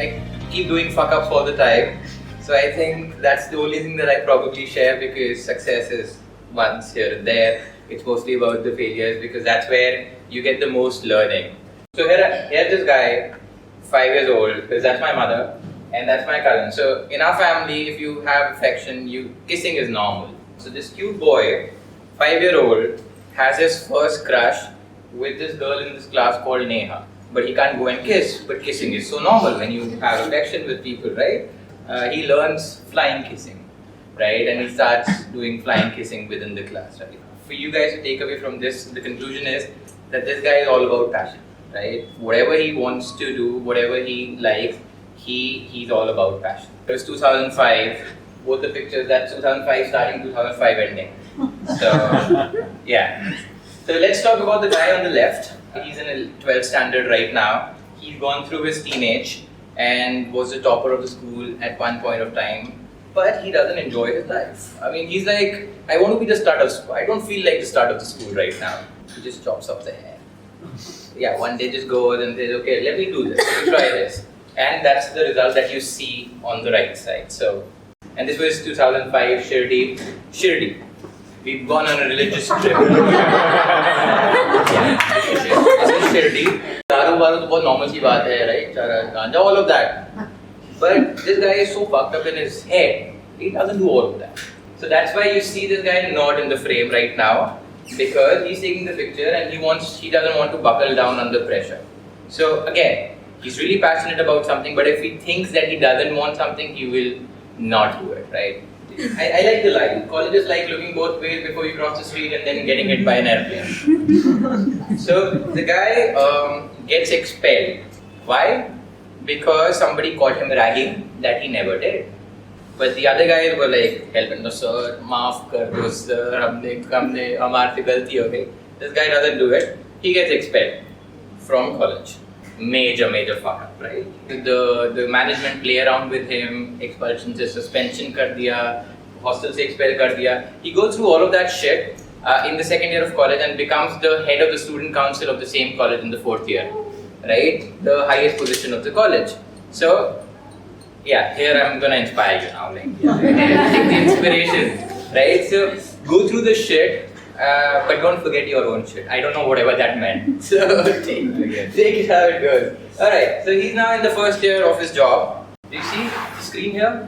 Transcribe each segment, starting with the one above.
I keep doing fuck ups all the time. So I think that's the only thing that I probably share, because success is once here and there. It's mostly about the failures, because that's where you get the most learning. So here this guy, 5 years old, because that's my mother and that's my cousin. So in our family, if you have affection, kissing is normal. So this cute boy, 5-year-old, has his first crush with this girl in this class called Neha. But he can't go and kiss, but kissing is so normal when you have affection with people, right? He learns flying kissing, right? And he starts doing flying kissing within the class, right? For you guys to take away from this, the conclusion is that this guy is all about passion, right? Whatever he wants to do, whatever he likes, he's all about passion. It was 2005, both the pictures, that's 2005 starting, 2005 ending. So, yeah. So let's talk about the guy on the left. He's in a 12th standard right now. He's gone through his teenage and was the topper of the school at one point of time. But he doesn't enjoy his life. I mean, he's like, I want to be the start of school. I don't feel like the start of the school right now. He just chops off the hair. Yeah, one day just goes and says, okay, let me do this, let me try this. And that's the result that you see on the right side. So, and this was 2005, Shirdi. We've gone on a religious trip. This is Shirdi. Daru Baru is normal सी बात है, right? Ganja, all of that. But this guy is so fucked up in his head, he doesn't do all of that. So that's why you see this guy not in the frame right now, because he's taking the picture and he doesn't want to buckle down under pressure. So again, he's really passionate about something, but if he thinks that he doesn't want something, he will not do it, right? I like the line. College is like looking both ways before you cross the street and then getting hit by an airplane. So the guy gets expelled. Why? Because somebody caught him ragging that he never did. But the other guys were like, help him, no sir, maaf kar do sir, humne hamare se galti ho gayi. This guy doesn't do it. He gets expelled from college. Major fuck up, right? The management play around with him, expulsion se suspension kar diya, hostel se expel kar diya. He goes through all of that shit in the second year of college and becomes the head of the student council of the same college in the 4th year. Right? The highest position of the college. So, yeah, here I'm gonna inspire you now. Like, take the inspiration, right? So, go through the shit, but don't forget your own shit. I don't know whatever that meant. So, take it how it goes. Alright, so he's now in the first year of his job. Do you see the screen here?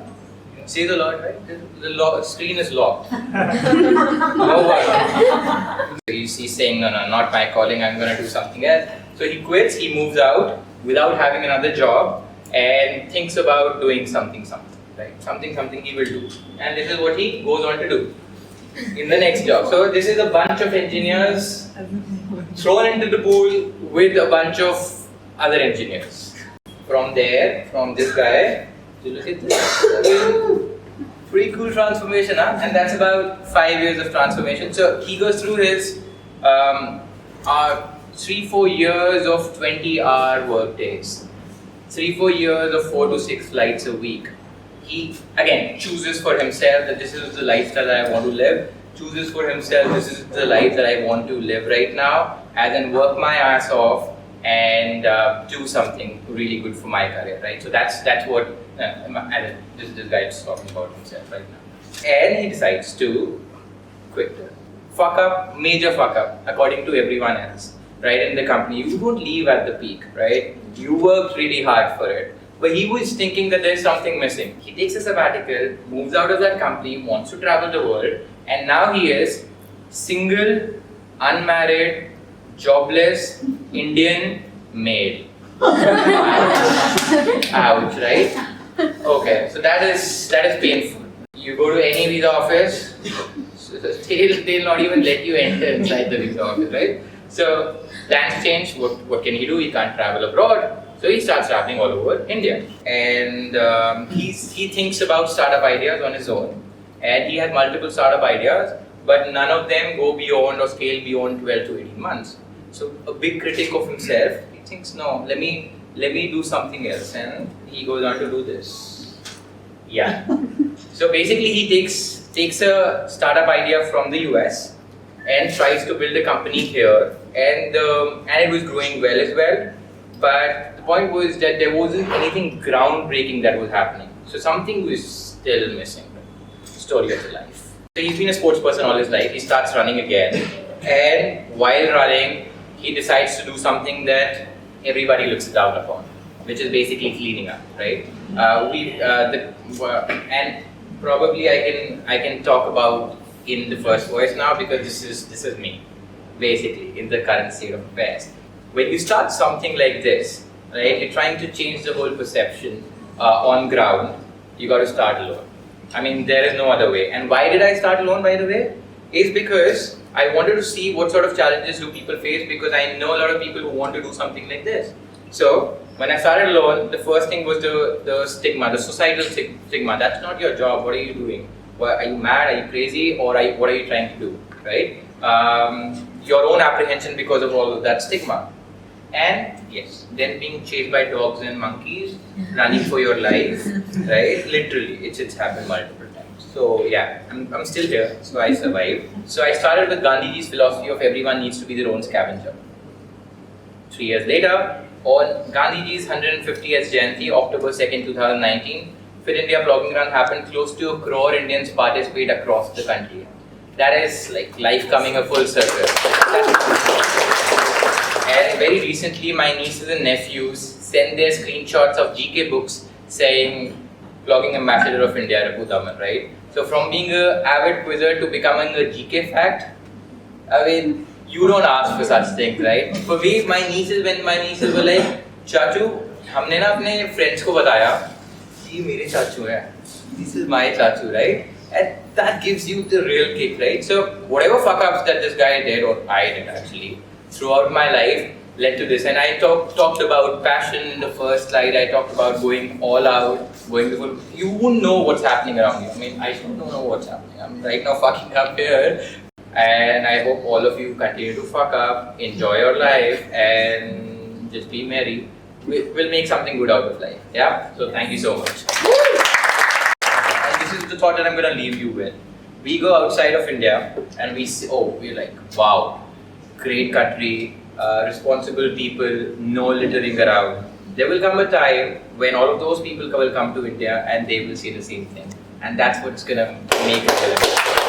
Say the Lord, right? The screen is locked. No one. He's saying, no, not my calling, I'm gonna do something else. So he quits, he moves out without having another job and thinks about doing something, right? Something he will do. And this is what he goes on to do in the next job. So this is a bunch of engineers thrown into the pool with a bunch of other engineers. From this guy, you look at this. Pretty cool transformation, huh? And that's about 5 years of transformation. So he goes through his 3-4 years of 20-hour work days, 3-4 years of 4 to 6 flights a week. He again chooses for himself that this is the lifestyle that I want to live, chooses for himself this is the life that I want to live right now, and then work my ass off and do something really good for my career, right? So that's what this guy is talking about himself right now. And he decides to quit. Fuck up, major fuck up, according to everyone else, right? In the company, you don't leave at the peak, right? You worked really hard for it. But he was thinking that there's something missing. He takes a sabbatical, moves out of that company, wants to travel the world, and now he is single, unmarried, jobless, Indian, male. Ouch, right? Okay, so that is painful. You go to any visa office, they'll not even let you enter inside the visa office, right? So plans change. What can he do? He can't travel abroad. So he starts traveling all over India, and he thinks about startup ideas on his own, and he had multiple startup ideas, but none of them go beyond or scale beyond 12 to 18 months. So a big critic of himself, he thinks, no, let me do something else, and he goes on to do this. Yeah. So basically, he takes a startup idea from the US and tries to build a company here, and it was growing well as well. But the point was that there wasn't anything groundbreaking that was happening. So something was still missing. Story of the life. So he's been a sports person all his life. He starts running again, and while running, he decides to do something that everybody looks down upon, which is basically cleaning up, right? And probably I can talk about in the first voice now because this is me, basically in the current state of affairs. When you start something like this, right, you're trying to change the whole perception on ground. You got to start alone. I mean, there is no other way. And why did I start alone, by the way? Is because I wanted to see what sort of challenges do people face, because I know a lot of people who want to do something like this. So when I started alone, the first thing was the stigma, the societal stigma. That's not your job. What are you doing? Are you mad? Are you crazy? Or what are you trying to do? Right? Your own apprehension because of all of that stigma. And yes, then being chased by dogs and monkeys, running for your life, right? Literally, it's happened multiple times. So yeah, I'm still here, so I survived. So I started with Gandhiji's philosophy of everyone needs to be their own scavenger. 3 years later, on Gandhiji's 150th Jayanti, October 2nd, 2019, Fit India Blogging Run happened. Close to 1 crore Indians participate across the country. That is like life coming a full circle. And very recently, my nieces and nephews send their screenshots of GK books saying, Blogging Ambassador of India, Raghu Daman, right? So from being an avid quizzer to becoming a GK fact, I mean, you don't ask for such things, right? For me, when my nieces were like, Chachu, हमने ना अपने friends को बताया, ये मेरे चाचू हैं. This is my chachu, right? And that gives you the real kick, right? So whatever fuck ups that this guy did, or I did actually, throughout my life led to this. And I talked about passion in the first slide. I talked about going all out, going to full. You wouldn't know what's happening around you. I mean, I still don't know what's happening. I'm right now fucking up here. And I hope all of you continue to fuck up, enjoy your life, and just be merry. We'll make something good out of life. Yeah? So thank you so much. And this is the thought that I'm going to leave you with. We go outside of India and we see, we're like, wow, great country, responsible people, no littering around. There will come a time when all of those people will come to India and they will say the same thing. And that's what's going to make it relevant.